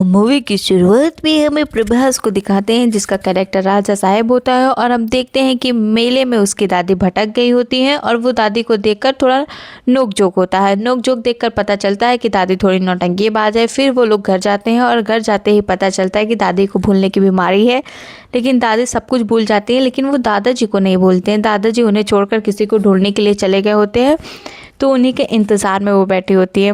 Movie की शुरुआत में हमें प्रभास को दिखाते हैं जिसका कैरेक्टर राजा साहेब होता है और हम देखते हैं कि मेले में उसकी दादी भटक गई होती हैं और वो दादी को देखकर थोड़ा नोक-झोंक होता है। नोक-झोंक देखकर पता चलता है कि दादी थोड़ी नौटंकीबाज है। फिर वो लोग घर जाते हैं और घर जाते ही पता चलता है कि दादी को भूलने की बीमारी है। लेकिन दादी सब कुछ भूल जाती है, लेकिन वो दादाजी को नहीं भूलते हैं। दादाजी उन्हें छोड़कर किसी को ढूंढने के लिए चले गए होते हैं, तो उन्हीं के इंतज़ार में वो बैठी होती है।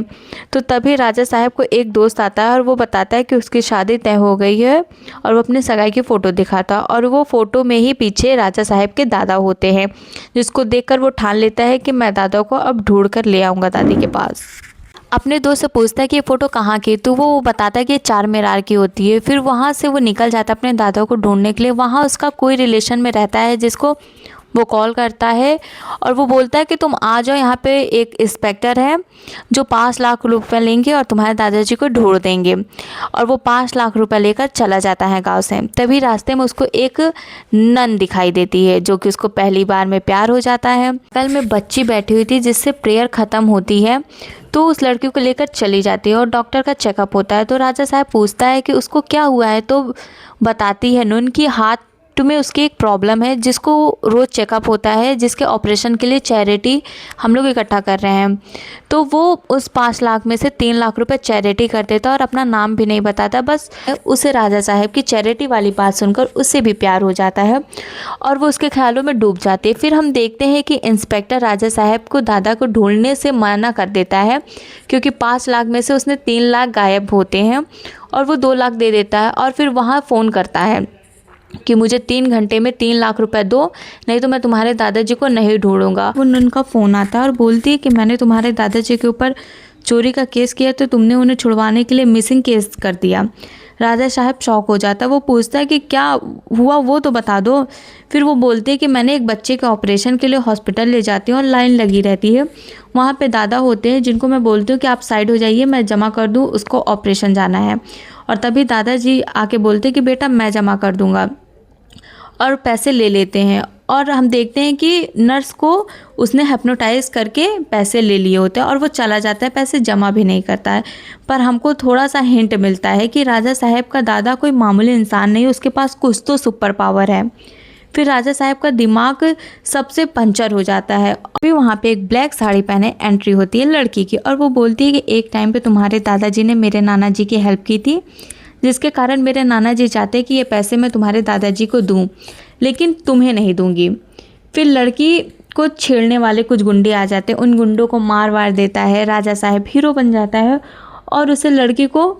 तो तभी राजा साहब को एक दोस्त आता है और वो बताता है कि उसकी शादी तय हो गई है और वो अपने सगाई की फ़ोटो दिखाता है और वो फ़ोटो में ही पीछे राजा साहब के दादा होते हैं, जिसको देखकर वो ठान लेता है कि मैं दादा को अब ढूंढ कर ले आऊँगा दादी के पास। अपने दोस्त से पूछता है कि ये फ़ोटो कहाँ की, तो वो बताता है कि ये चार मीनार की होती है। फिर वहाँ से वो निकल जाता है अपने दादा को ढूंढने के लिए। वहाँ उसका कोई रिलेशन में रहता है जिसको वो कॉल करता है और वो बोलता है कि तुम आ जाओ, यहाँ पे एक इंस्पेक्टर है जो 5 लाख रुपए लेंगे और तुम्हारे दादाजी को ढूंढ देंगे। और वो 5 लाख रुपए लेकर चला जाता है गांव से। तभी रास्ते में उसको एक नन दिखाई देती है जो कि उसको पहली बार में प्यार हो जाता है। बगल में बच्ची बैठी हुई थी जिससे प्रेयर ख़त्म होती है, तो उस लड़की को लेकर चली जाती है और डॉक्टर का चेकअप होता है। तो राजा साहब पूछता है कि उसको क्या हुआ है, तो बताती है नून की हाथ में उसकी एक प्रॉब्लम है जिसको रोज़ चेकअप होता है, जिसके ऑपरेशन के लिए चैरिटी हम लोग इकट्ठा कर रहे हैं। तो वो उस 5 लाख में से 3 लाख रुपए चैरिटी कर देता और अपना नाम भी नहीं बताता। बस उसे राजा साहब की चैरिटी वाली बात सुनकर उससे भी प्यार हो जाता है और वो उसके ख्यालों में डूब जाती है। फिर हम देखते हैं कि इंस्पेक्टर राजा साहब को दादा को ढूंढने से मना कर देता है, क्योंकि 5 लाख में से उसने 3 लाख गायब होते हैं और वो 2 लाख दे देता है। और फिर वहाँ फ़ोन करता है कि मुझे 3 घंटे में 3 लाख रुपए दो, नहीं तो मैं तुम्हारे दादाजी को नहीं ढूंढूंगा। उनका फ़ोन आता है और बोलती है कि मैंने तुम्हारे दादाजी के ऊपर चोरी का केस किया तो तुमने उन्हें छुड़वाने के लिए मिसिंग केस कर दिया। राजा साहब शॉक हो जाता है। वो पूछता है कि क्या हुआ वो तो बता दो। फिर वो बोलते हैं कि मैंने एक बच्चे के ऑपरेशन के लिए हॉस्पिटल ले जाती हूँ और लाइन लगी रहती है। वहाँ पे दादा होते हैं जिनको मैं बोलती हूँ कि आप साइड हो जाइए, मैं जमा कर दूँ, उसको ऑपरेशन जाना है। और तभी दादाजी आके बोलते हैं कि बेटा मैं जमा कर दूँगा, और पैसे ले लेते हैं। और हम देखते हैं कि नर्स को उसने हिप्नोटाइज करके पैसे ले लिए होते हैं और वो चला जाता है, पैसे जमा भी नहीं करता है। पर हमको थोड़ा सा हिंट मिलता है कि राजा साहब का दादा कोई मामूली इंसान नहीं, उसके पास कुछ तो सुपर पावर है। फिर राजा साहब का दिमाग सबसे पंचर हो जाता है। अभी वहाँ पे एक ब्लैक साड़ी पहने एंट्री होती है लड़की की और वो बोलती है कि एक टाइम पे तुम्हारे दादाजी ने मेरे नाना जी की हेल्प की थी, जिसके कारण मेरे नाना जी चाहते कि ये पैसे मैं तुम्हारे दादाजी को दूं, लेकिन तुम्हें नहीं दूंगी। फिर लड़की को छेड़ने वाले कुछ गुंडे आ जाते हैं, उन गुंडों को मार वार देता है। राजा साहब हीरो बन जाता है और उसे लड़की को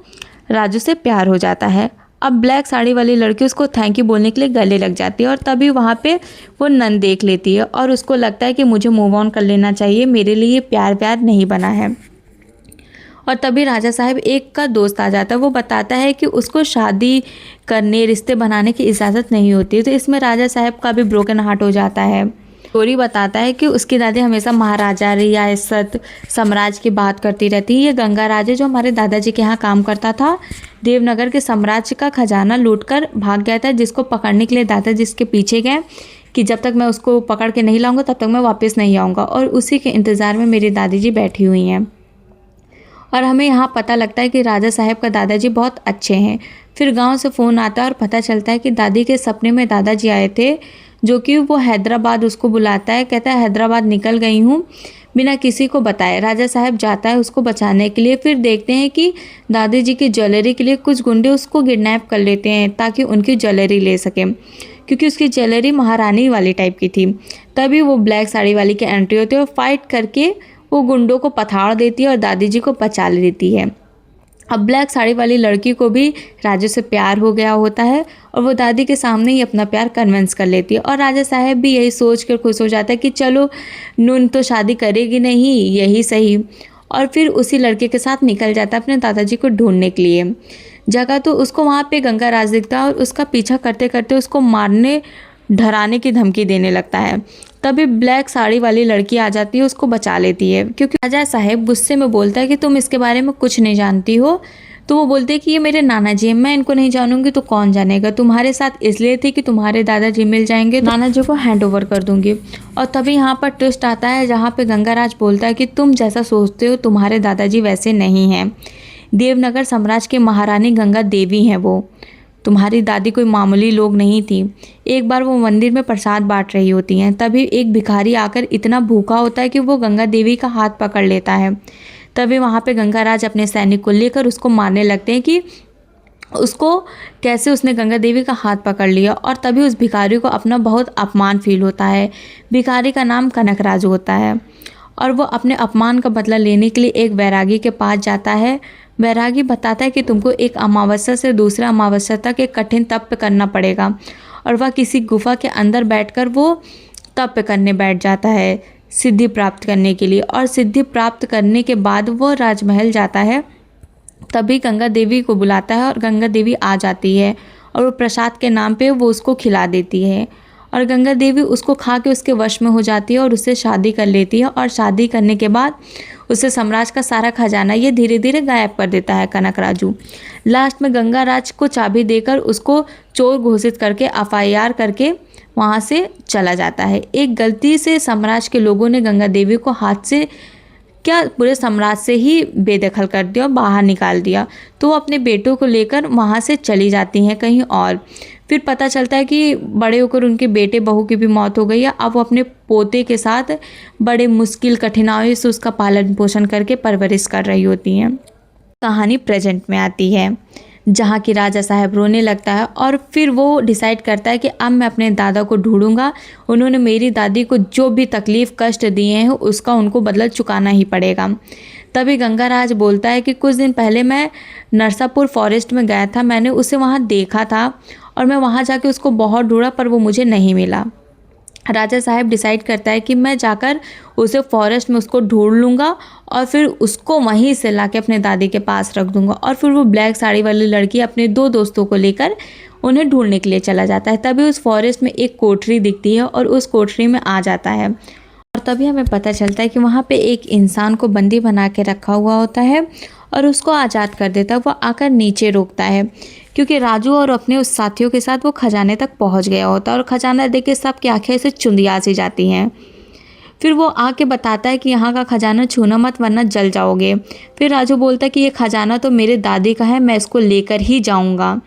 राजू से प्यार हो जाता है। अब ब्लैक साड़ी वाली लड़की उसको थैंक यू बोलने के लिए गले लग जाती है और तभी वहाँ पे वो नन देख लेती है और उसको लगता है कि मुझे मूव ऑन कर लेना चाहिए, मेरे लिए प्यार व्यार नहीं बना है। और तभी राजा साहब एक का दोस्त आ जाता है। वो बताता है कि उसको शादी करने, रिश्ते बनाने की इजाज़त नहीं होती। तो इसमें राजा साहब का भी ब्रोकन हार्ट हो जाता है। स्टोरी बताता है कि उसकी दादी हमेशा महाराजा रियासत साम्राज्य की बात करती रहती है। ये गंगा राज है जो हमारे दादाजी के यहाँ काम करता था, देवनगर के साम्राज्य का खजाना लूटकर भाग गया था, जिसको पकड़ने के लिए दादाजी इसके पीछे गए कि जब तक मैं उसको पकड़ के नहीं लाऊंगा तब तक मैं वापस नहीं आऊँगा। और उसी के इंतज़ार में मेरी दादी जी बैठी हुई हैं। और हमें यहाँ पता लगता है कि राजा साहब का दादाजी बहुत अच्छे हैं। फिर गांव से फ़ोन आता है और पता चलता है कि दादी के सपने में दादाजी आए थे, जो कि वो हैदराबाद उसको बुलाता है। कहता है हैदराबाद निकल गई हूँ बिना किसी को बताए। राजा साहब जाता है उसको बचाने के लिए। फिर देखते हैं कि दादी जी की ज्वेलरी के लिए कुछ गुंडे उसको किडनैप कर लेते हैं ताकि उनकी ज्वेलरी ले सकें, क्योंकि उसकी ज्वेलरी महारानी वाली टाइप की थी। तभी वो ब्लैक साड़ी वाली की एंट्री होती है और फाइट करके वो गुंडों को पछाड़ देती है और दादी जी को बचा लेती है। अब ब्लैक साड़ी वाली लड़की को भी राजू से प्यार हो गया होता है और वो दादी के सामने ही अपना प्यार कन्विंस कर लेती है। और राजा साहब भी यही सोच कर खुश हो जाता है कि चलो नून तो शादी करेगी नहीं, यही सही। और फिर उसी लड़के के साथ निकल जाता है अपने दादाजी को ढूंढने के लिए। जगह तो उसको वहाँ पे गंगा राज दिखता है और उसका पीछा करते करते उसको मारने डराने की धमकी देने लगता है। तभी ब्लैक साड़ी वाली लड़की आ जाती है, उसको बचा लेती है, क्योंकि राजा साहब गुस्से में बोलता है कि तुम इसके बारे में कुछ नहीं जानती हो। तो वो बोलते हैं कि ये मेरे नाना जी हैं, मैं इनको नहीं जानूंगी तो कौन जानेगा। तुम्हारे साथ इसलिए थी कि तुम्हारे दादाजी मिल जाएंगे, नाना जी को हैंड ओवर कर दूंगी। और तभी यहाँ पर ट्विस्ट आता है जहाँ पे गंगाराज बोलता है कि तुम जैसा सोचते हो तुम्हारे दादाजी वैसे नहीं हैं। देवनगर साम्राज्य की महारानी गंगा देवी हैं वो। तुम्हारी दादी कोई मामूली लोग नहीं थी। एक बार वो मंदिर में प्रसाद बांट रही होती हैं, तभी एक भिखारी आकर इतना भूखा होता है कि वो गंगा देवी का हाथ पकड़ लेता है। तभी वहाँ पे गंगाराज अपने सैनिक को लेकर उसको मारने लगते हैं कि उसको कैसे उसने गंगा देवी का हाथ पकड़ लिया। और तभी उस भिखारी को अपना बहुत अपमान फील होता है। भिखारी का नाम कनकराज होता है और वो अपने अपमान का बदला लेने के लिए एक वैरागी के पास जाता है। वैरागी बताता है कि तुमको एक अमावस्या से दूसरा अमावस्या तक एक कठिन तप करना पड़ेगा, और वह किसी गुफा के अंदर बैठकर वो तप करने बैठ जाता है सिद्धि प्राप्त करने के लिए। और सिद्धि प्राप्त करने के बाद वो राजमहल जाता है। तभी गंगा देवी को बुलाता है और गंगा देवी आ जाती है और वो प्रसाद के नाम पे वो उसको खिला देती है, और गंगा देवी उसको खा के उसके वश में हो जाती है और उससे शादी कर लेती है। और शादी करने के बाद उससे साम्राज्य का सारा खजाना ये धीरे धीरे गायब कर देता है कनकराजू। लास्ट में गंगाराज को चाबी देकर उसको चोर घोषित करके FIR करके वहाँ से चला जाता है। एक गलती से साम्राज्य के लोगों ने गंगा देवी को हाथ से क्या पूरे साम्राज्य से ही बेदखल कर दिया और बाहर निकाल दिया। तो वो अपने बेटों को लेकर वहाँ से चली जाती हैं कहीं और। फिर पता चलता है कि बड़े होकर उनके बेटे बहू की भी मौत हो गई है। अब वो अपने पोते के साथ बड़े मुश्किल कठिनाइयों से उसका पालन पोषण करके परवरिश कर रही होती हैं। कहानी प्रेजेंट में आती है जहाँ की राजा साहब रोने लगता है और फिर वो डिसाइड करता है कि अब मैं अपने दादा को ढूंढूंगा। उन्होंने मेरी दादी को जो भी तकलीफ़ कष्ट दिए हैं उसका उनको बदला चुकाना ही पड़ेगा। तभी गंगाराज बोलता है कि कुछ दिन पहले मैं नरसापुर फॉरेस्ट में गया था, मैंने उसे वहाँ देखा था और मैं वहाँ जाके उसको बहुत ढूंढा पर वो मुझे नहीं मिला। राजा साहब डिसाइड करता है कि मैं जाकर उसे फॉरेस्ट में उसको ढूंढ लूँगा और फिर उसको वहीं से लाके अपने दादी के पास रख दूँगा। और फिर वो ब्लैक साड़ी वाली लड़की अपने 2 दोस्तों को लेकर उन्हें ढूंढने के लिए चला जाता है। तभी उस फॉरेस्ट में एक कोठरी दिखती है और उस कोठरी में आ जाता है और तभी हमें पता चलता है कि वहाँ पे एक इंसान को बंदी बना के रखा हुआ होता है और उसको आज़ाद कर देता है। वो आकर नीचे रोकता है क्योंकि राजू और अपने उस साथियों के साथ वो खजाने तक पहुंच गया होता है और खजाना देख के सबकी आंखें से चुंदिया सी जाती हैं। फिर वो आके बताता है कि यहाँ का खजाना छूना मत वरना जल जाओगे। फिर राजू बोलता है कि ये खजाना तो मेरे दादी का है, मैं इसको लेकर ही जाऊँगा।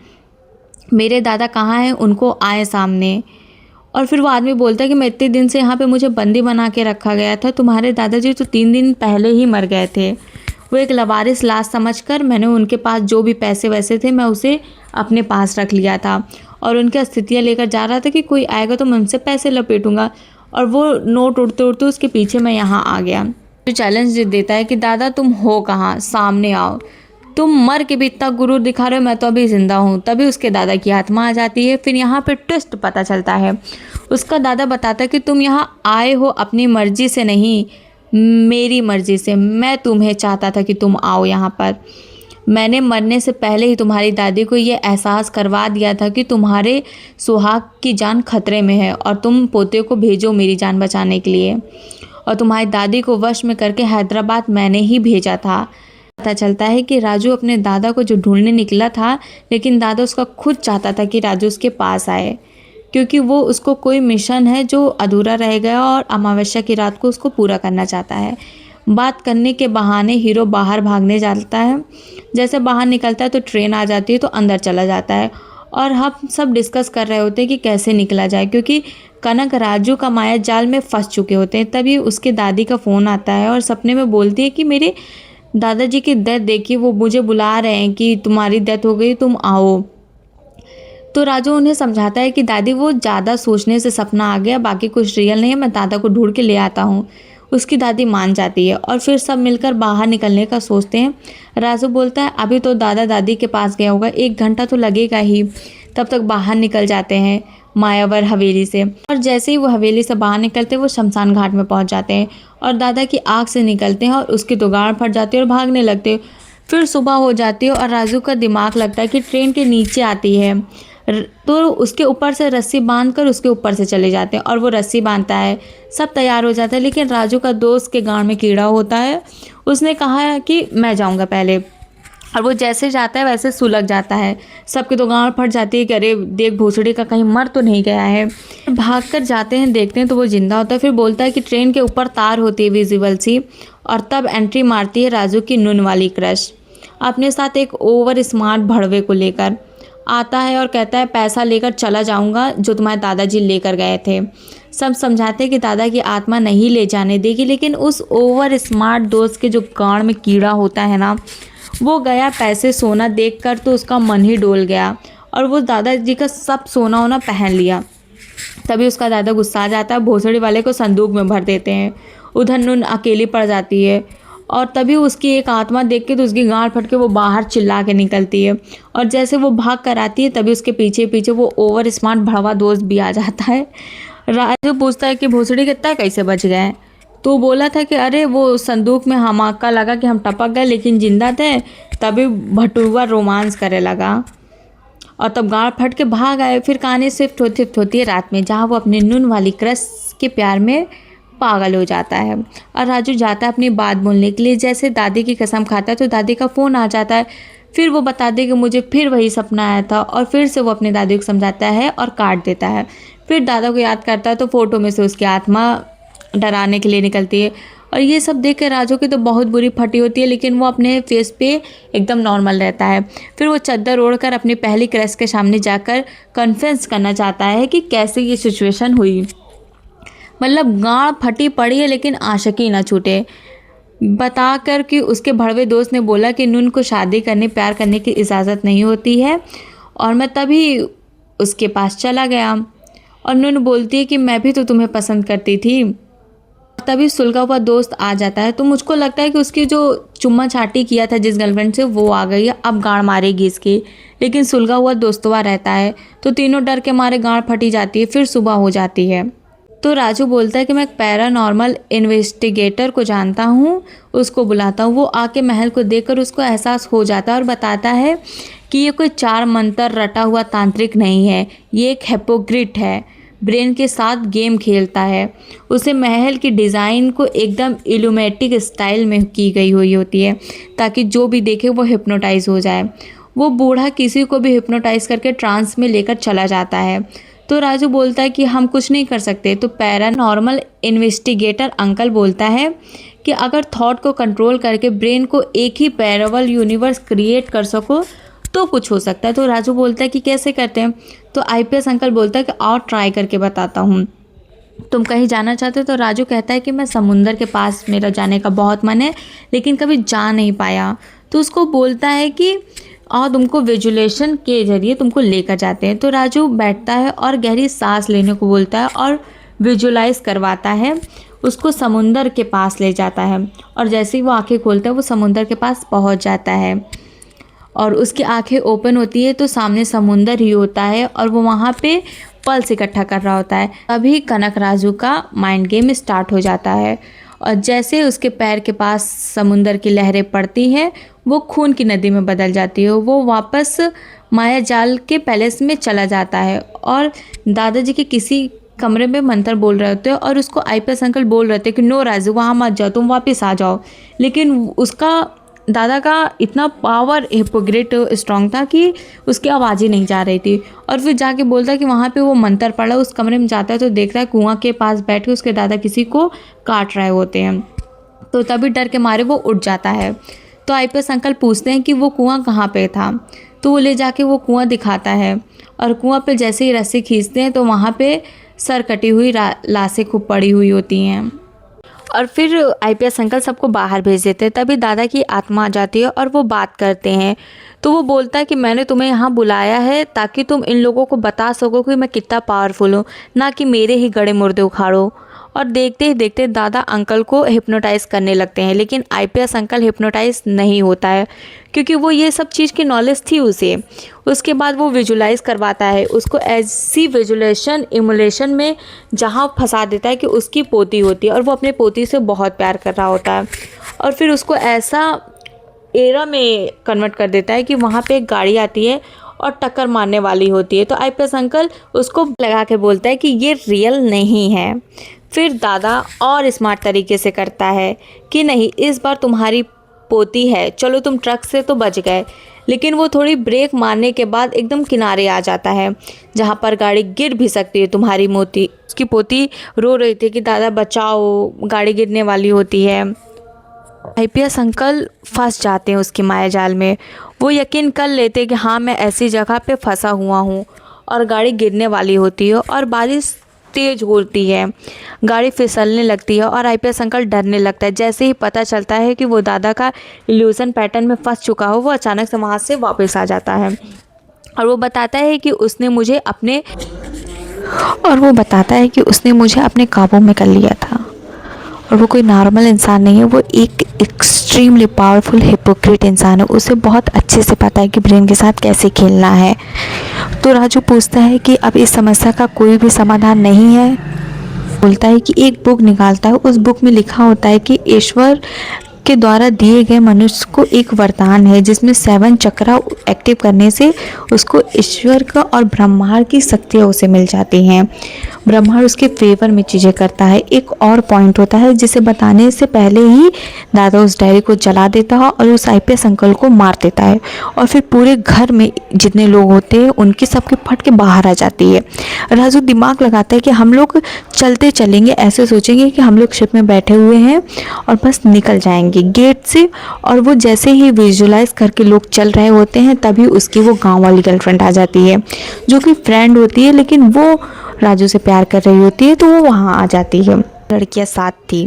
मेरे दादा कहाँ हैं, उनको आए सामने। और फिर वो आदमी बोलता है कि मैं इतने दिन से यहाँ पे मुझे बंदी बना के रखा गया था, तुम्हारे दादाजी तो 3 दिन पहले ही मर गए थे। वो एक लवारिस लाश समझकर मैंने उनके पास जो भी पैसे वैसे थे मैं उसे अपने पास रख लिया था और उनकी स्थितियाँ लेकर जा रहा था कि कोई आएगा तो मैं उनसे पैसे लपेटूंगा। और वो नोट उड़ते उड़ते उसके पीछे मैं यहाँ आ गया। तो चैलेंज देता है कि दादा तुम हो कहाँ, सामने आओ, तुम मर के भी इतना गुरूर दिखा रहे हो, मैं तो अभी ज़िंदा हूँ। तभी उसके दादा की आत्मा आ जाती है। फिर यहाँ पे ट्विस्ट पता चलता है, उसका दादा बताता है कि तुम यहाँ आए हो अपनी मर्जी से नहीं, मेरी मर्जी से। मैं तुम्हें चाहता था कि तुम आओ यहाँ पर। मैंने मरने से पहले ही तुम्हारी दादी को ये एहसास करवा दिया था कि तुम्हारे सुहाग की जान खतरे में है और तुम पोते को भेजो मेरी जान बचाने के लिए। और तुम्हारी दादी को वश में करके हैदराबाद मैंने ही भेजा था। पता चलता है कि राजू अपने दादा को जो ढूंढने निकला था, लेकिन दादा उसका खुद चाहता था कि राजू उसके पास आए क्योंकि वो उसको कोई मिशन है जो अधूरा रह गया और अमावस्या की रात को उसको पूरा करना चाहता है। बात करने के बहाने हीरो बाहर भागने जाता है। जैसे बाहर निकलता है तो ट्रेन आ जाती है तो अंदर चला जाता है और हम सब डिस्कस कर रहे होते हैं कि कैसे निकला जाए क्योंकि कनक राजू का माया जाल में फंस चुके होते हैं। तभी उसके दादी का फ़ोन आता है और सपने में बोलती है कि मेरे दादाजी की डेथ देखिए, वो मुझे बुला रहे हैं कि तुम्हारी डेथ हो गई, तुम आओ। तो राजू उन्हें समझाता है कि दादी वो ज़्यादा सोचने से सपना आ गया, बाकी कुछ रियल नहीं है, मैं दादा को ढूंढ के ले आता हूँ। उसकी दादी मान जाती है और फिर सब मिलकर बाहर निकलने का सोचते हैं। राजू बोलता है अभी तो दादा दादी के पास गया होगा, 1 घंटा तो लगेगा ही। तब तक बाहर निकल जाते हैं मायावर हवेली से और जैसे ही वो हवेली से बाहर निकलते हैं वो शमशान घाट में पहुंच जाते हैं और दादा की आँख से निकलते हैं और उसकी तो गाड़ फट जाती है और भागने लगते हैं। फिर सुबह हो जाती है और राजू का दिमाग लगता है कि ट्रेन के नीचे आती है तो उसके ऊपर से रस्सी बांधकर उसके ऊपर से चले जाते हैं और वो रस्सी बांधता है, सब तैयार हो जाता है। लेकिन राजू का दोस्त के गांड में कीड़ा होता है, उसने कहा है कि मैं जाऊंगा पहले और वो जैसे जाता है वैसे सुलग जाता है। सबकी तो गांड फट जाती है कि अरे देख भोसड़ी का कहीं मर तो नहीं गया है। भाग कर जाते हैं, देखते हैं तो वो जिंदा होता है। फिर बोलता है कि ट्रेन के ऊपर तार होती है विजिबल सी और तब एंट्री मारती है राजू की नून वाली क्रश अपने साथ एक ओवर स्मार्ट भड़वे को लेकर आता है और कहता है पैसा लेकर चला जाऊंगा जो तुम्हारे दादाजी लेकर गए थे। सब समझाते हैं कि दादा की आत्मा नहीं ले जाने देगी, लेकिन उस ओवर स्मार्ट दोस्त के जो गांड में कीड़ा होता है ना, वो गया पैसे सोना देखकर तो उसका मन ही डोल गया और वो दादाजी का सब सोना वोना पहन लिया। तभी उसका दादा गुस्सा आ जाता है, भोसड़ी वाले को संदूक में भर देते हैं। उधर नून अकेली पड़ जाती है और तभी उसकी एक आत्मा देख के तो उसकी गांड फट के वो बाहर चिल्ला के निकलती है और जैसे वो भाग कर आती है तभी उसके पीछे पीछे वो ओवर स्मार्ट भड़वा दोस्त भी आ जाता है। राजू पूछता है कि भोसड़ी कितना कैसे बच गए? तो बोला था कि अरे वो संदूक में हमाका लगा कि हम टपक गए लेकिन जिंदा थे। तभी भटुआ रोमांस करे लगा और तब गाड़ फट के भाग आए। फिर कहानी शिफ्ट होती है रात में, जहाँ वो अपने नून वाली क्रश के प्यार में पागल हो जाता है और राजू जाता है अपनी बात बोलने के लिए। जैसे दादी की कसम खाता है तो दादी का फ़ोन आ जाता है। फिर वो बताते कि मुझे फिर वही सपना आया था और फिर से वो अपने दादी को समझाता है और काट देता है। फिर दादा को याद करता है तो फ़ोटो में से उसकी आत्मा डराने के लिए निकलती है और ये सब देख कर राजू की तो बहुत बुरी फटी होती है, लेकिन वो अपने फेस पे एकदम नॉर्मल रहता है। फिर वो चादर ओढ़कर अपनी पहली क्रश के सामने जाकर कन्फेस करना चाहता है कि कैसे ये सिचुएशन हुई। मतलब गांड फटी पड़ी है लेकिन आशिकी ना छूटे, बता कर कि उसके भड़वे दोस्त ने बोला कि नून को शादी करने प्यार करने की इजाज़त नहीं होती है और मैं तभी उसके पास चला गया। और नून बोलती है कि मैं भी तो तुम्हें पसंद करती थी। तभी सुलगा हुआ दोस्त आ जाता है तो मुझको लगता है कि उसकी जो चुम्मा चाटी किया था जिस गर्लफ्रेंड से वो आ गई है, अब गाड़ मारेगी इसकी, लेकिन सुलगा हुआ दोस्तवा रहता है तो तीनों डर के मारे गाड़ फटी जाती है। फिर सुबह हो जाती है तो राजू बोलता है कि मैं एक पैरानॉर्मल इन्वेस्टिगेटर को जानता हूँ, उसको बुलाता हूँ। वो आके महल को देखकर उसको एहसास हो जाता है और बताता है कि ये कोई चार मंत्र रटा हुआ तांत्रिक नहीं है, ये एक हिपोक्रेट है, ब्रेन के साथ गेम खेलता है। उसे महल की डिज़ाइन को एकदम इल्यूमेटिक स्टाइल में की गई हुई होती है ताकि जो भी देखे वो हिप्नोटाइज हो जाए। वो बूढ़ा किसी को भी हिप्नोटाइज करके ट्रांस में लेकर चला जाता है। तो राजू बोलता है कि हम कुछ नहीं कर सकते। तो पैरानॉर्मल इन्वेस्टिगेटर अंकल बोलता है कि अगर थॉट को कंट्रोल करके ब्रेन को एक ही पैरेलल यूनिवर्स क्रिएट कर सको तो कुछ हो सकता है। तो राजू बोलता है कि कैसे करते हैं? तो आईपीएस अंकल बोलता है कि और ट्राई करके बताता हूँ, तुम कहीं जाना चाहते हो? तो राजू कहता है कि मैं समुंदर के पास मेरा जाने का बहुत मन है लेकिन कभी जा नहीं पाया। तो उसको बोलता है कि और तुमको विजुलेशन के जरिए तुमको लेकर जाते हैं। तो राजू बैठता है और गहरी सांस लेने को बोलता है और विजुलाइज करवाता है, उसको समुंदर के पास ले जाता है और जैसे ही वो आंखें खोलता है वो समुंदर के पास पहुंच जाता है और उसकी आंखें ओपन होती है तो सामने समुंदर ही होता है और वो वहाँ पे पल्स इकट्ठा कर रहा होता है। अभी कनक राजू का माइंड गेम स्टार्ट हो जाता है और जैसे उसके पैर के पास समुंदर की लहरें पड़ती हैं वो खून की नदी में बदल जाती है। वो वापस माया जाल के पैलेस में चला जाता है और दादाजी के किसी कमरे में मंत्र बोल रहे होते हैं और उसको आईपीएस अंकल बोल रहे थे कि नो राजू वहाँ मत जाओ, तुम वापस आ जाओ। लेकिन उसका दादा का इतना पावर हिपोक्रेट स्ट्रांग था कि उसकी आवाज़ ही नहीं जा रही थी और फिर जाके बोलता है कि वहाँ पे वो मंत्र पड़ा। उस कमरे में जाता है तो देख रहा है कुआं के पास बैठ के उसके दादा किसी को काट रहे होते हैं। तो तभी डर के मारे वो उठ जाता है। तो आईपीएस अंकल पूछते हैं कि वो कुआं कहाँ पे था। तो वो ले जाके वो कुआं दिखाता है और कुआं पे जैसे ही रस्सी खींचते हैं तो वहाँ पे सर कटी हुई लाशें खूब पड़ी हुई होती हैं और फिर आईपीएस अंकल सबको बाहर भेज देते हैं। तभी दादा की आत्मा आ जाती है और वो बात करते हैं। तो वो बोलता है कि मैंने तुम्हें यहाँ बुलाया है ताकि तुम इन लोगों को बता सको कि मैं कितना पावरफुल हूँ, ना कि मेरे ही गड़े मुर्दे उखाड़ो। और देखते ही देखते दादा अंकल को हिप्नोटाइज करने लगते हैं, लेकिन आईपीएस अंकल हिप्नोटाइज नहीं होता है क्योंकि वो ये सब चीज़ की नॉलेज थी उसे। उसके बाद वो विजुलाइज करवाता है उसको ऐसी विजुलेशन इमुलेशन में जहाँ फंसा देता है कि उसकी पोती होती है और वो अपने पोती से बहुत प्यार कर रहा होता है और फिर उसको ऐसा एरा में कन्वर्ट कर देता है कि वहाँ पे एक गाड़ी आती है और टक्कर मारने वाली होती है। तो आईपीएस अंकल उसको लगा के बोलता है कि ये रियल नहीं है। फिर दादा और स्मार्ट तरीके से करता है कि नहीं, इस बार तुम्हारी पोती है, चलो तुम ट्रक से तो बच गए। लेकिन वो थोड़ी ब्रेक मारने के बाद एकदम किनारे आ जाता है जहाँ पर गाड़ी गिर भी सकती है तुम्हारी मोती। उसकी पोती रो रही थी कि दादा बचाओ, गाड़ी गिरने वाली होती है। आईपीएस अंकल फंस जाते हैं उसकी माया जाल में। वो यकीन कर लेते हैं कि हाँ मैं ऐसी जगह पे फंसा हुआ हूँ, और गाड़ी गिरने वाली होती है और बारिश तेज होती है, गाड़ी फिसलने लगती है और आईपीएस अंकल डरने लगता है। जैसे ही पता चलता है कि वो दादा का इल्यूजन पैटर्न में फंस चुका हो, वो अचानक से वहाँ से वापस आ जाता है और वो बताता है कि उसने मुझे अपने काबू में कर लिया था। और वो कोई नॉर्मल इंसान नहीं है, वो एक एक्सट्रीमली पावरफुल हिपोक्रेट इंसान है। उसे बहुत अच्छे से पता है कि ब्रेन के साथ कैसे खेलना है। तो राजू पूछता है कि अब इस समस्या का कोई भी समाधान नहीं है। बोलता है कि एक बुक निकालता है, उस बुक में लिखा होता है कि ईश्वर के द्वारा दिए गए मनुष्य को एक वरदान है जिसमें 7 चक्रा एक्टिव करने से उसको ईश्वर का और ब्रह्मांड की शक्तियाँ उसे मिल जाती हैं। ब्रह्मांड उसके फेवर में चीज़ें करता है। एक और पॉइंट होता है जिसे बताने से पहले ही दादा उस डायरी को जला देता है और उस आईपीएस अंकल को मार देता है, और फिर पूरे घर में जितने लोग होते हैं उनकी सबकी फट के बाहर आ जाती है। राजू दिमाग लगाता है कि हम लोग चलते चलेंगे, ऐसे सोचेंगे कि हम लोग शिप में बैठे हुए हैं और बस निकल जाएंगे गेट से। और वो जैसे ही विजुलाइज करके लोग चल रहे होते हैं तभी उसकी वो गांव वाली गर्लफ्रेंड आ जाती है, जो कि फ्रेंड होती है लेकिन वो राजू से प्यार कर रही होती है, तो वो वहाँ आ जाती है। लड़कियाँ साथ थी,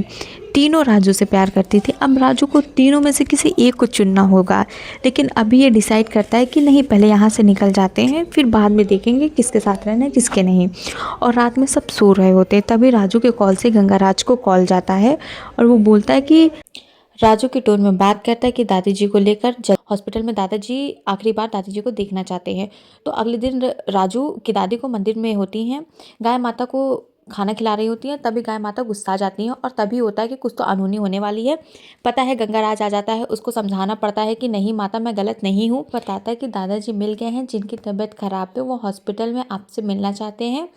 तीनों राजू से प्यार करती थी। अब राजू को तीनों में से किसी एक को चुनना होगा, लेकिन अभी ये डिसाइड करता है कि नहीं, पहले यहाँ से निकल जाते हैं, फिर बाद में देखेंगे किसके साथ रहना है किसके नहीं। और रात में सब सो रहे होते हैं, तभी राजू के कॉल से गंगाराज को कॉल जाता है और वो बोलता है कि राजू के टोन में बात करता है कि दादी जी को लेकर हॉस्पिटल में दादाजी आखिरी बार दादी जी को देखना चाहते हैं। तो अगले दिन राजू की दादी को मंदिर में होती हैं, गाय माता को खाना खिला रही होती हैं। तभी गाय माता गुस्सा जाती हैं और तभी होता है कि कुछ तो अनहोनी होने वाली है। पता है, गंगाराज आ जाता है, उसको समझाना पड़ता है कि नहीं माता, मैं गलत नहीं हूँ। बताता है कि दादाजी मिल गए हैं, जिनकी तबीयत खराब है, वो हॉस्पिटल में आपसे मिलना चाहते हैं।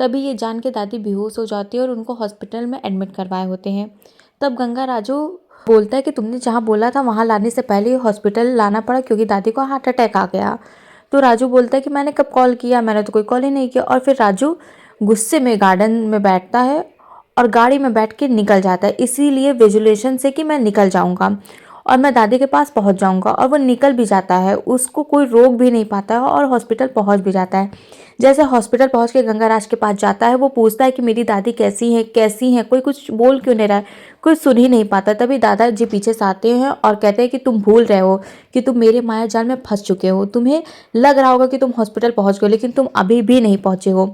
तभी ये जान के दादी बेहोश हो जाती है और उनको हॉस्पिटल में एडमिट करवाए होते हैं। तब गंगा राजू बोलता है कि तुमने जहाँ बोला था वहाँ लाने से पहले हॉस्पिटल लाना पड़ा क्योंकि दादी को हार्ट अटैक आ गया। तो राजू बोलता है कि मैंने कब कॉल किया, मैंने तो कोई कॉल ही नहीं किया। और फिर राजू गुस्से में गार्डन में बैठता है और गाड़ी में बैठ के निकल जाता है, इसीलिए विजुलेशन से कि मैं निकल जाऊंगा और मैं दादी के पास पहुंच जाऊंगा। और वो निकल भी जाता है, उसको कोई रोक भी नहीं पाता है और हॉस्पिटल पहुंच भी जाता है। जैसे हॉस्पिटल पहुंच के गंगाराज के पास जाता है, वो पूछता है कि मेरी दादी कैसी हैं, कोई कुछ बोल क्यों नहीं रहा है, कोई सुन ही नहीं पाता। तभी दादाजी पीछे से आते हैं और कहते हैं कि तुम भूल रहे हो कि तुम मेरे माया जाल में फंस चुके हो। तुम्हें लग रहा होगा कि तुम हॉस्पिटल पहुंच गए, लेकिन तुम अभी भी नहीं पहुंचे हो।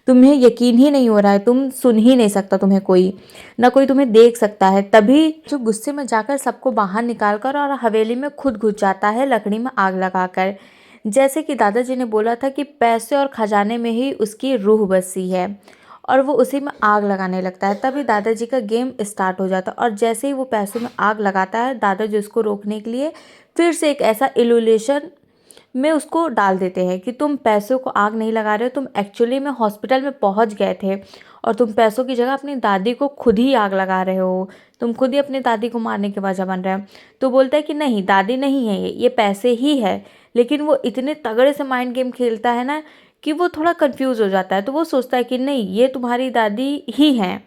तुम्हें यकीन ही नहीं हो रहा है, तुम सुन ही नहीं सकता, तुम्हें कोई ना कोई तुम्हें देख सकता है। तभी जो गुस्से में जाकर सबको बाहर निकालकर और हवेली में खुद घुस जाता है, लकड़ी में आग लगाकर। जैसे कि दादाजी ने बोला था कि पैसे और खजाने में ही उसकी रूह बसी है, और वो उसी में आग लगाने लगता है। तभी दादाजी का गेम स्टार्ट हो जाता है और जैसे ही वो पैसों में आग लगाता है, दादाजी उसको रोकने के लिए फिर से एक ऐसा इल्यूलेशन में उसको डाल देते हैं कि तुम पैसों को आग नहीं लगा रहे हो, तुम एक्चुअली में हॉस्पिटल में पहुंच गए थे और तुम पैसों की जगह अपनी दादी को खुद ही आग लगा रहे हो, तुम खुद ही अपनी दादी को मारने की वजह बन रहे हो। तो बोलता है कि नहीं, दादी नहीं है, ये पैसे ही है। लेकिन वो इतने तगड़े से माइंड गेम खेलता है ना कि वो थोड़ा कंफ्यूज हो जाता है। तो वो सोचता है कि नहीं, ये तुम्हारी दादी ही हैं।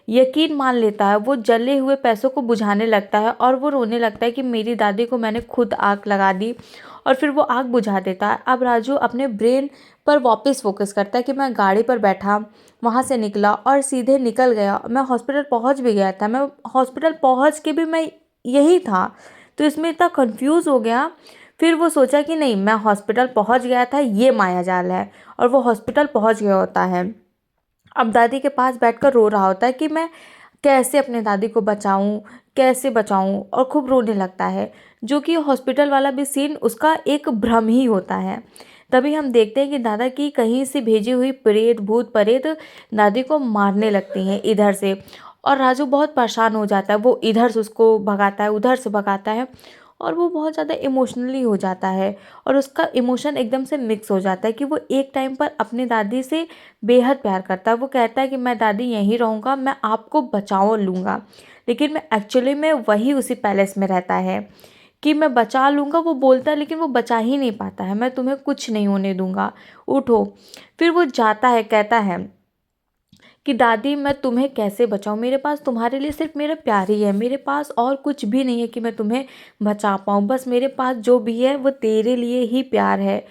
यकीन मान लेता है, वो जले हुए पैसों को बुझाने लगता है और वो रोने लगता है कि मेरी दादी को मैंने खुद आग लगा दी, और फिर वो आग बुझा देता है। अब राजू अपने ब्रेन पर वापस फोकस करता है कि मैं गाड़ी पर बैठा, वहाँ से निकला और सीधे निकल गया, मैं हॉस्पिटल पहुँच भी गया था, मैं हॉस्पिटल पहुँच के भी मैं यही था। तो इसमें इतना कंफ्यूज हो गया। फिर वो सोचा कि नहीं, मैं हॉस्पिटल पहुँच गया था, ये मायाजाल है, और वो हॉस्पिटल पहुँच गया होता है। अब दादी के पास बैठकर रो रहा होता है कि मैं कैसे अपने दादी को बचाऊं, कैसे बचाऊं, और खूब रोने लगता है। जो कि हॉस्पिटल वाला भी सीन उसका एक भ्रम ही होता है। तभी हम देखते हैं कि दादा की कहीं से भेजी हुई प्रेत, भूत प्रेत दादी को मारने लगती हैं इधर से, और राजू बहुत परेशान हो जाता है। वो इधर से उसको भगाता है, उधर से भगाता है, और वो बहुत ज़्यादा इमोशनली हो जाता है और उसका इमोशन एकदम से मिक्स हो जाता है कि वो एक टाइम पर अपनी दादी से बेहद प्यार करता है। वो कहता है कि मैं दादी यहीं रहूँगा, मैं आपको बचाओ लूँगा, लेकिन मैं एक्चुअली में वही उसी पैलेस में रहता है कि मैं बचा लूँगा। वो बोलता है लेकिन वो बचा ही नहीं पाता है, मैं तुम्हें कुछ नहीं होने दूँगा, उठो। फिर वो जाता है, कहता है कि दादी मैं तुम्हें कैसे बचाऊँ, मेरे पास तुम्हारे लिए सिर्फ मेरा प्यार ही है, मेरे पास और कुछ भी नहीं है कि मैं तुम्हें बचा पाऊँ, बस मेरे पास जो भी है वो तेरे लिए ही प्यार है।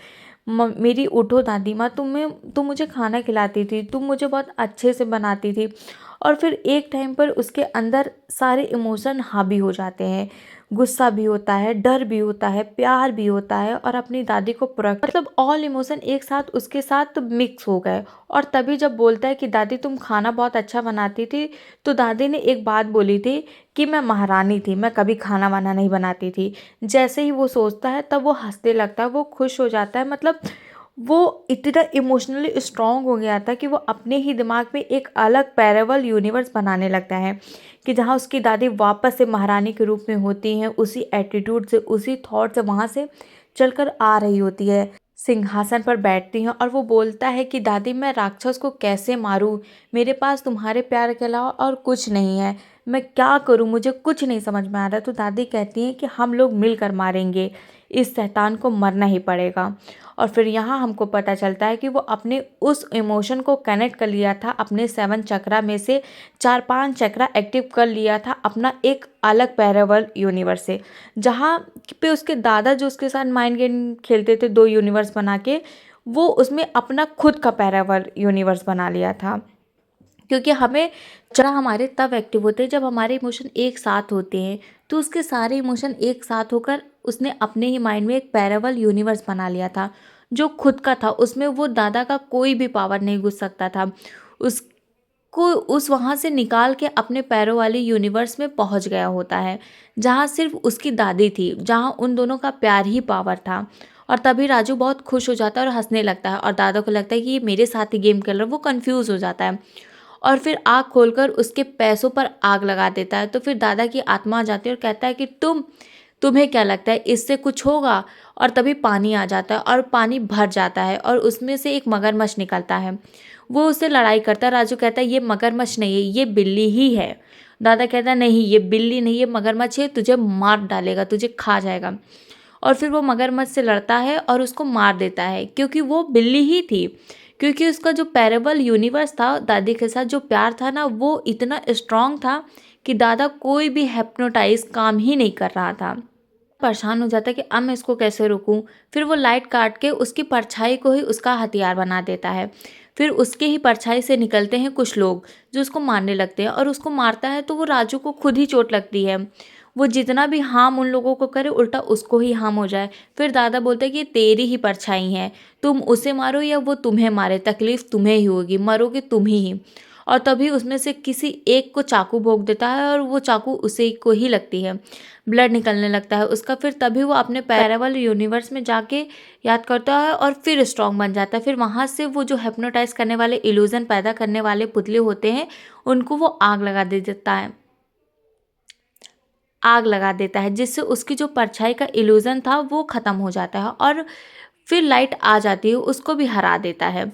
मेरी उठो दादी माँ, तुम मुझे खाना खिलाती थी, तुम मुझे बहुत अच्छे से बनाती थी। और फिर एक टाइम पर उसके अंदर सारे इमोशन हावी हो जाते हैं, गुस्सा भी होता है, डर भी होता है, प्यार भी होता है, और अपनी दादी को मतलब ऑल इमोशन एक साथ उसके साथ मिक्स हो गए। और तभी जब बोलता है कि दादी तुम खाना बहुत अच्छा बनाती थी, तो दादी ने एक बात बोली थी कि मैं महारानी थी, मैं कभी खाना वाना नहीं बनाती थी। जैसे ही वो सोचता है तब वो हंसने लगता है, वो खुश हो जाता है। मतलब वो इतना इमोशनली स्ट्रांग हो गया था कि वो अपने ही दिमाग में एक अलग पैरेलल यूनिवर्स बनाने लगता है कि जहाँ उसकी दादी वापस से महारानी के रूप में होती हैं, उसी एटीट्यूड से, उसी थॉट से वहाँ से चलकर आ रही होती है, सिंहासन पर बैठती हैं। और वो बोलता है कि दादी मैं राक्षस को कैसे मारूं, मेरे पास तुम्हारे प्यार के अलावा और कुछ नहीं है, मैं क्या करूं, मुझे कुछ नहीं समझ में आ रहा। तो दादी कहती हैं कि हम लोग मिलकर मारेंगे, इस शैतान को मरना ही पड़ेगा। और फिर यहाँ हमको पता चलता है कि वो अपने उस इमोशन को कनेक्ट कर लिया था, अपने 7 चक्रा में से 4-5 चक्रा एक्टिव कर लिया था अपना एक अलग पैरेलल यूनिवर्स से, जहाँ पे उसके दादा जो उसके साथ माइंड गेम खेलते थे 2 यूनिवर्स बना के, वो उसमें अपना खुद का पैरेलल यूनिवर्स बना लिया था। क्योंकि हमें चढ़ा हमारे तब एक्टिव होते हैं जब हमारे इमोशन एक साथ होते हैं। तो उसके सारे इमोशन एक साथ होकर उसने अपने ही माइंड में एक पैरेलल यूनिवर्स बना लिया था जो खुद का था, उसमें वो दादा का कोई भी पावर नहीं घुस सकता था। उसको उस वहाँ से निकाल के अपने पैरों वाली यूनिवर्स में पहुँच गया होता है, जहाँ सिर्फ उसकी दादी थी, जहाँ उन दोनों का प्यार ही पावर था। और तभी राजू बहुत खुश हो जाता है और हंसने लगता है, और दादा को लगता है कि ये मेरे साथ ही गेम खेल रहा है। वो कंफ्यूज हो जाता है और फिर आग खोलकर उसके पैसों पर आग लगा देता है। तो फिर दादा की आत्मा आ जाती है और कहता है कि तुम्हें क्या लगता है इससे कुछ होगा। और तभी पानी आ जाता है और पानी भर जाता है और उसमें से एक मगरमच्छ निकलता है। वो उससे लड़ाई करता है। राजू कहता है ये मगरमच्छ नहीं है, ये बिल्ली ही है। दादा कहता है नहीं ये बिल्ली नहीं, ये मगरमच्छ है, तुझे मार डालेगा, तुझे खा जाएगा। और फिर वो मगरमच्छ से लड़ता है और उसको मार देता है, क्योंकि वो बिल्ली ही थी। क्योंकि उसका जो पैरेबल यूनिवर्स था, दादी के साथ जो प्यार था ना, वो इतना स्ट्रांग था कि दादा कोई भी हिप्नोटाइज काम ही नहीं कर रहा था। परेशान हो जाता है कि अब मैं इसको कैसे रोकूं। फिर वो लाइट काट के उसकी परछाई को ही उसका हथियार बना देता है। फिर उसके ही परछाई से निकलते हैं कुछ लोग जो उसको मारने लगते हैं, और उसको मारता है तो वो राजू को खुद ही चोट लगती है। वो जितना भी हार्म उन लोगों को करे, उल्टा उसको ही हार्म हो जाए। फिर दादा बोलते हैं कि ये तेरी ही परछाई है, तुम उसे मारो या वो तुम्हें मारे, तकलीफ तुम्हें ही होगी, मरोगे तुम ही। और तभी उसमें से किसी एक को चाकू भोंक देता है और वो चाकू उसे को ही लगती है, ब्लड निकलने लगता है उसका। फिर तभी वो अपने पैरेलल यूनिवर्स में जाके याद करता है और फिर स्ट्रांग बन जाता है। फिर वहाँ से वो जो हिप्नोटाइज करने वाले, इल्यूजन पैदा करने वाले पुतले होते हैं, उनको वो आग लगा दे देता है, आग लगा देता है, जिससे उसकी जो परछाई का इल्यूजन था वो ख़त्म हो जाता है। और फिर लाइट आ जाती है, उसको भी हरा देता है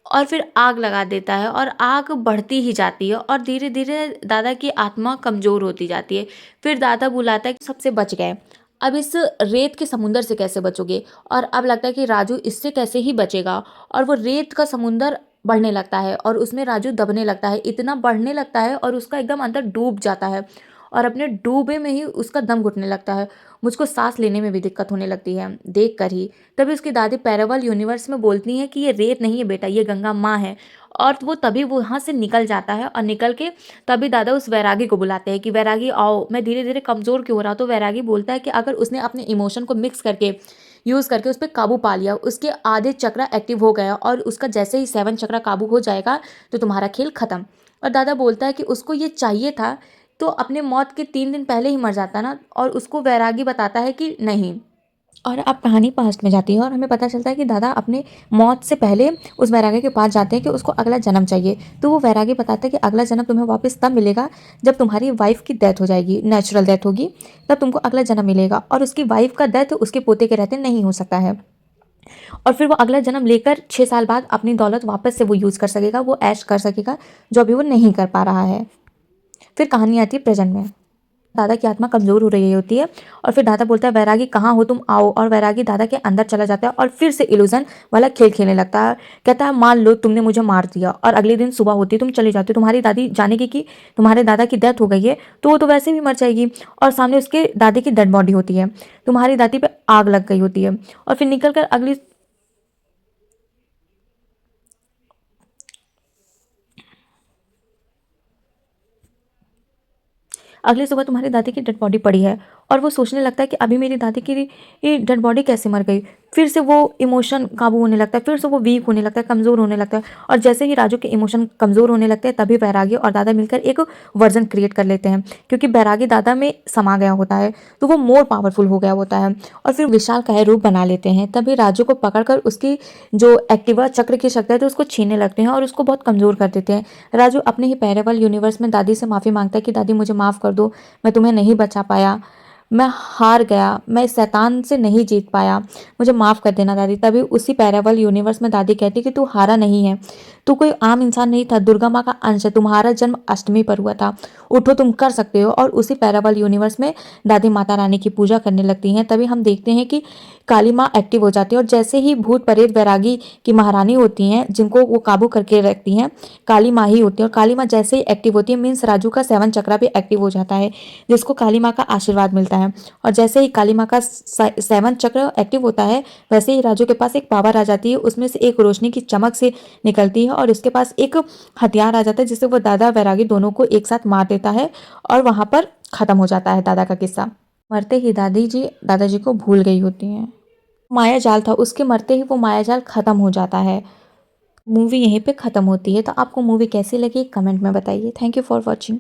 और फिर आग लगा देता है, और आग बढ़ती ही जाती है और धीरे धीरे दादा की आत्मा कमज़ोर होती जाती है। फिर दादा बुलाता है कि सबसे बच गए, अब इस रेत के समुंदर से कैसे बचोगे। और अब लगता है कि राजू इससे कैसे ही बचेगा, और वो रेत का समुंदर बढ़ने लगता है और उसमें राजू दबने लगता है, इतना बढ़ने लगता है और उसका एकदम अंदर डूब जाता है, और अपने डूबे में ही उसका दम घुटने लगता है। मुझको सांस लेने में भी दिक्कत होने लगती है देख कर ही। तभी उसकी दादी पैरेलल यूनिवर्स में बोलती हैं कि ये रेत नहीं है बेटा, ये गंगा माँ है। और वो तभी वो वहाँ से निकल जाता है, और निकल के तभी दादा उस वैरागी को बुलाते हैं कि वैरागी आओ, मैं धीरे धीरे कमज़ोर क्यों हो रहा। तो वैरागी बोलता है कि अगर उसने अपने इमोशन को मिक्स करके, यूज़ करके उस पर काबू पा लिया, उसके आधे चक्रा एक्टिव हो गया और उसका जैसे ही 7 चक्रा काबू हो जाएगा तो तुम्हारा खेल ख़त्म। और दादा बोलता है कि उसको ये चाहिए था तो अपने मौत के 3 दिन पहले ही मर जाता ना। और उसको वैरागी बताता है कि नहीं। और अब कहानी पास्ट में जाती है और हमें पता चलता है कि दादा अपने मौत से पहले उस वैरागी के पास जाते हैं कि उसको अगला जन्म चाहिए। तो वो वैरागी बताता है कि अगला जन्म तुम्हें वापस तब मिलेगा जब तुम्हारी वाइफ की डेथ हो जाएगी, नेचुरल डेथ होगी, तब तुमको अगला जन्म मिलेगा। और उसकी वाइफ का डेथ उसके पोते के रहते नहीं हो सकता है। और फिर वो अगला जन्म लेकर 6 साल बाद अपनी दौलत वापस से वो यूज़ कर सकेगा, वो ऐश कर सकेगा, जो अभी वो नहीं कर पा रहा है। फिर कहानी आती है प्रेजेंट में। दादा की आत्मा कमज़ोर हो रही होती है और फिर दादा बोलता है वैरागी कहाँ हो तुम, आओ। और वैरागी दादा के अंदर चला जाता है और फिर से इल्यूजन वाला खेल खेलने लगता है। कहता है मान लो तुमने मुझे मार दिया और अगले दिन सुबह होती तुम चले जाते हो, तुम्हारी दादी जानेगी कि तुम्हारे दादा की डेथ हो गई है तो वो तो वैसे भी मर जाएगी। और सामने उसके दादी की डेड बॉडी होती है, तुम्हारी दादी पे आग लग गई होती है। और फिर निकल कर अगली सुबह तुम्हारी दादी की डेड बॉडी पड़ी है और वो सोचने लगता है कि अभी मेरी दादी की ये डेड बॉडी कैसे मर गई। फिर से वो इमोशन काबू होने लगता है, फिर से वो वीक होने लगता है, कमज़ोर होने लगता है। और जैसे ही राजू के इमोशन कमज़ोर होने लगते हैं तभी बैरागी और दादा मिलकर एक वर्जन क्रिएट कर लेते हैं, क्योंकि बैरागी दादा में समा गया होता है तो वो मोर पावरफुल हो गया होता है। और फिर विशाल काय रूप बना लेते हैं। तभी राजू को पकड़कर उसकी जो एक्टिवा चक्र की शक्ति है तो उसको छीनने लगते हैं और उसको बहुत कमज़ोर कर देते हैं। राजू अपने ही पैरेबल यूनिवर्स में दादी से माफ़ी मांगता है कि दादी मुझे माफ़ कर दो, मैं तुम्हें नहीं बचा पाया, मैं हार गया, मैं इस शैतान से नहीं जीत पाया, मुझे माफ़ कर देना दादी। तभी उसी पैराबल यूनिवर्स में दादी कहती कि तू हारा नहीं है, तू कोई आम इंसान नहीं था, दुर्गा माँ का अंश है, तुम्हारा जन्म अष्टमी पर हुआ था, उठो तुम कर सकते हो। और उसी पैराबल यूनिवर्स में दादी माता रानी की पूजा करने लगती हैं। तभी हम देखते हैं कि काली माँ एक्टिव हो जाती है और जैसे ही भूत प्रेत वैरागी की महारानी होती हैं जिनको वो काबू करके रखती हैं, काली माँ ही होती है। और काली माँ जैसे ही एक्टिव होती है मीन्स राजू का 7 चक्रा भी एक्टिव हो जाता है, जिसको काली माँ का आशीर्वाद मिलता है। और जैसे ही काली माँ का 7 चक्र एक्टिव होता है वैसे ही राजू के पास एक पावर आ जाती है, उसमें से एक रोशनी की चमक से निकलती है और उसके पास एक हथियार आ जाता है जिससे वो दादा वैरागी दोनों को एक साथ मार देता है और वहां पर खत्म हो जाता है दादा का किस्सा। मरते ही दादाजी को भूल गई होती हैं। माया जाल था, उसके मरते ही वो माया जाल खत्म हो जाता है। मूवी यहीं पे खत्म होती है। तो आपको मूवी कैसी लगी कमेंट में बताइए। Thank you for watching.